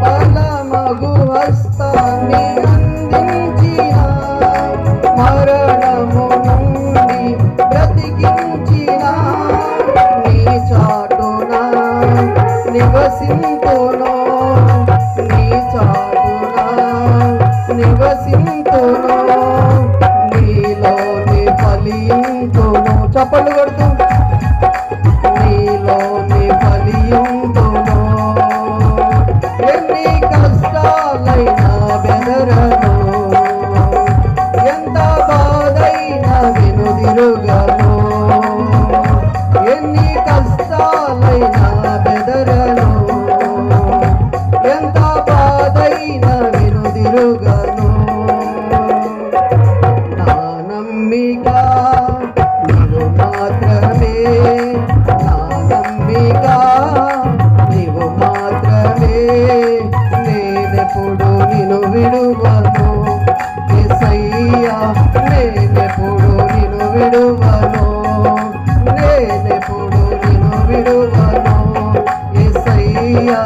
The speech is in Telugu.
బలమగు హస్తాన్ని అందించిన, మరణము నుండి బ్రతికించిన, నీ చాటున నివసింతును, నీ చాటున నివసింతును, నీలోని ఫలింతును. చప్పట్లు కొడుతూ నీలోని ఫలింతును. ఎన్ని కష్టాలైనా బెదరను, ఎంత బాధైనా వెనుదిరుగను, ఎన్ని కష్టాలైనా బెదరను, ఎంత బాధైనా వెనుదిరుగను. నా నమ్మిక నీవు మాత్రమే, నా నమ్మిక నీవు మాత్రమే, నేనెప్పుడు నిన్ను విడువను యేసయ్యా, నేనెప్పుడు నిన్ను విడువను, నేనెప్పుడు నిన్ను విడువను యేసయ్యా.